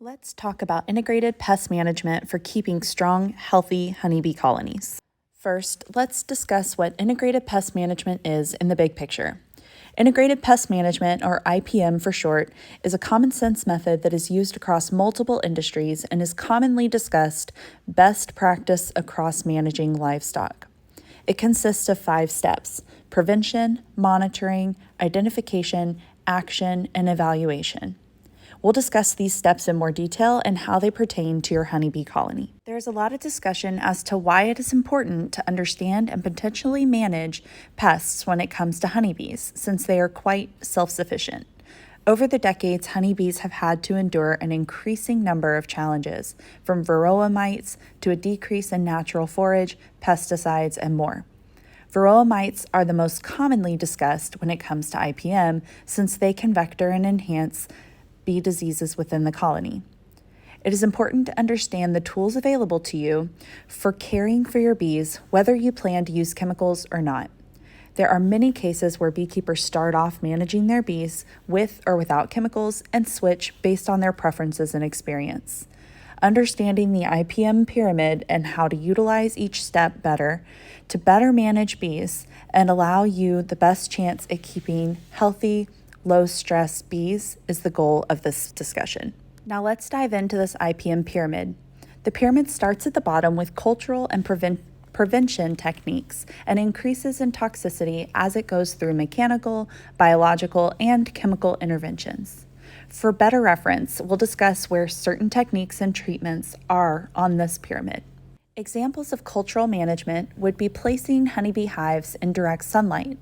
Let's talk about integrated pest management for keeping strong, healthy honeybee colonies. First, let's discuss what integrated pest management is in the big picture. Integrated pest management, or IPM for short, is a common sense method that is used across multiple industries and is commonly discussed best practice across managing livestock. It consists of 5 steps: prevention, monitoring, identification, action, and evaluation. We'll discuss these steps in more detail and how they pertain to your honeybee colony. There's a lot of discussion as to why it is important to understand and potentially manage pests when it comes to honeybees, since they are quite self-sufficient. Over the decades, honeybees have had to endure an increasing number of challenges, from varroa mites to a decrease in natural forage, pesticides, and more. Varroa mites are the most commonly discussed when it comes to IPM, since they can vector and enhance bee diseases within the colony. It is important to understand the tools available to you for caring for your bees, whether you plan to use chemicals or not. There are many cases where beekeepers start off managing their bees with or without chemicals and switch based on their preferences and experience. Understanding the IPM pyramid and how to utilize each step better to better manage bees and allow you the best chance at keeping healthy, low-stress bees is the goal of this discussion. Now let's dive into this IPM pyramid. The pyramid starts at the bottom with cultural and prevention techniques and increases in toxicity as it goes through mechanical, biological, and chemical interventions. For better reference, we'll discuss where certain techniques and treatments are on this pyramid. Examples of cultural management would be placing honeybee hives in direct sunlight.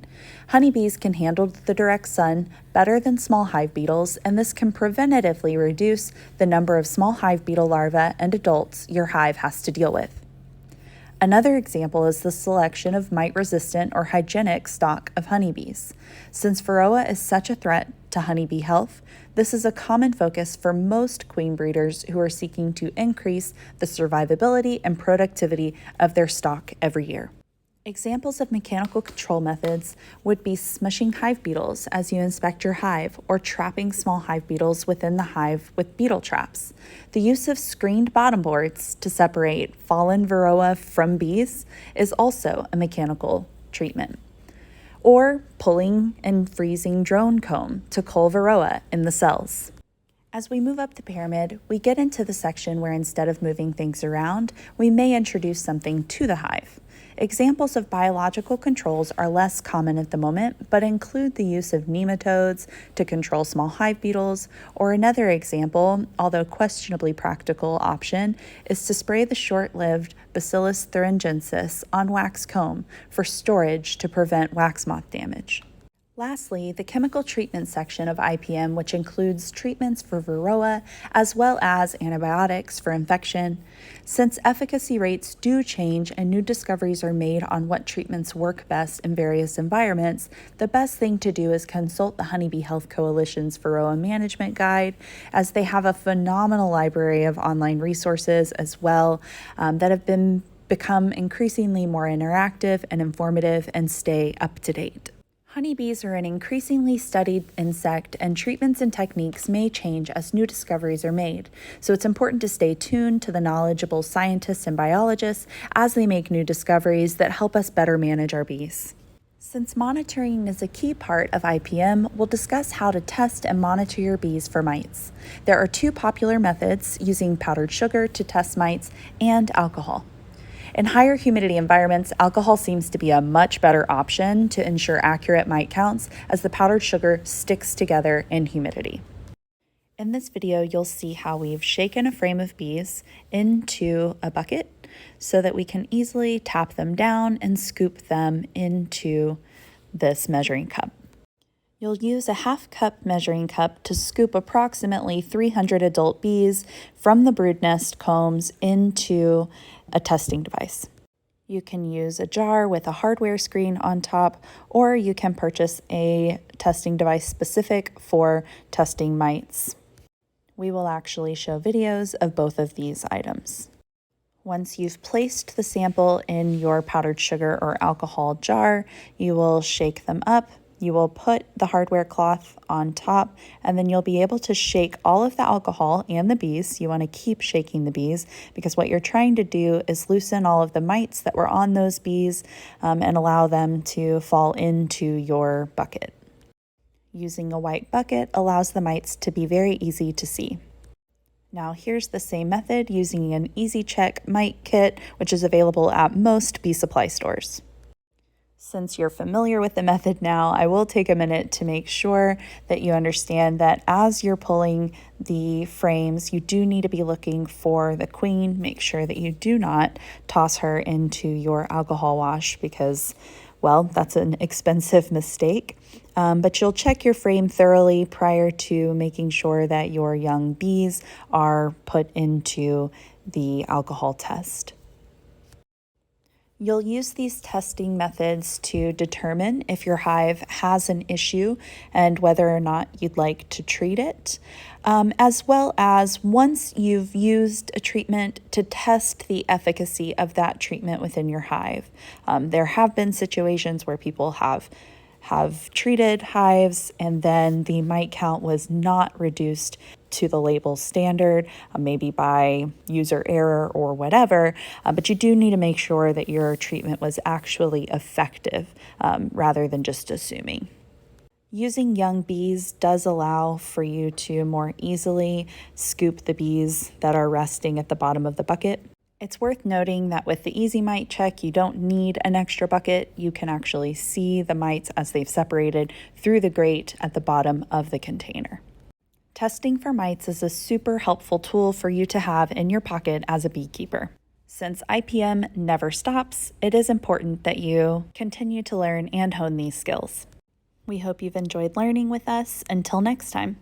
Honeybees can handle the direct sun better than small hive beetles, and this can preventatively reduce the number of small hive beetle larvae and adults your hive has to deal with. Another example is the selection of mite-resistant or hygienic stock of honeybees. Since varroa is such a threat to honeybee health, this is a common focus for most queen breeders who are seeking to increase the survivability and productivity of their stock every year. Examples of mechanical control methods would be smushing hive beetles as you inspect your hive, or trapping small hive beetles within the hive with beetle traps. The use of screened bottom boards to separate fallen varroa from bees is also a mechanical treatment. Or pulling and freezing drone comb to cull varroa in the cells. As we move up the pyramid, we get into the section where instead of moving things around, we may introduce something to the hive. Examples of biological controls are less common at the moment, but include the use of nematodes to control small hive beetles, or another example, although questionably practical option, is to spray the short-lived Bacillus thuringiensis on wax comb for storage to prevent wax moth damage. Lastly, the chemical treatment section of IPM, which includes treatments for varroa as well as antibiotics for infection. Since efficacy rates do change and new discoveries are made on what treatments work best in various environments, the best thing to do is consult the Honeybee Health Coalition's Varroa Management Guide, as they have a phenomenal library of online resources as well that have become increasingly more interactive and informative and stay up to date. Honeybees are an increasingly studied insect, and treatments and techniques may change as new discoveries are made, so it's important to stay tuned to the knowledgeable scientists and biologists as they make new discoveries that help us better manage our bees. Since monitoring is a key part of IPM, we'll discuss how to test and monitor your bees for mites. There are 2 popular methods, using powdered sugar to test mites and alcohol. In higher humidity environments, alcohol seems to be a much better option to ensure accurate mite counts, as the powdered sugar sticks together in humidity. In this video, you'll see how we've shaken a frame of bees into a bucket so that we can easily tap them down and scoop them into this measuring cup. You'll use a 1/2 cup measuring cup to scoop approximately 300 adult bees from the brood nest combs into a testing device. You can use a jar with a hardware screen on top, or you can purchase a testing device specific for testing mites. We will actually show videos of both of these items. Once you've placed the sample in your powdered sugar or alcohol jar, you will shake them up. You will put the hardware cloth on top, and then you'll be able to shake all of the alcohol and the bees. You want to keep shaking the bees because what you're trying to do is loosen all of the mites that were on those bees and allow them to fall into your bucket. Using a white bucket allows the mites to be very easy to see. Now here's the same method using an Easy Check mite kit, which is available at most bee supply stores. Since you're familiar with the method now, I will take a minute to make sure that you understand that as you're pulling the frames, you do need to be looking for the queen. Make sure that you do not toss her into your alcohol wash because, well, that's an expensive mistake. But you'll check your frame thoroughly prior to making sure that your young bees are put into the alcohol test. You'll use these testing methods to determine if your hive has an issue and whether or not you'd like to treat it, as well as once you've used a treatment to test the efficacy of that treatment within your hive. There have been situations where people have treated hives and then the mite count was not reduced to the label standard, maybe by user error or whatever, but you do need to make sure that your treatment was actually effective rather than just assuming. Using young bees does allow for you to more easily scoop the bees that are resting at the bottom of the bucket. It's worth noting that with the Easy Mite Check, you don't need an extra bucket. You can actually see the mites as they've separated through the grate at the bottom of the container. Testing for mites is a super helpful tool for you to have in your pocket as a beekeeper. Since IPM never stops, it is important that you continue to learn and hone these skills. We hope you've enjoyed learning with us. Until next time.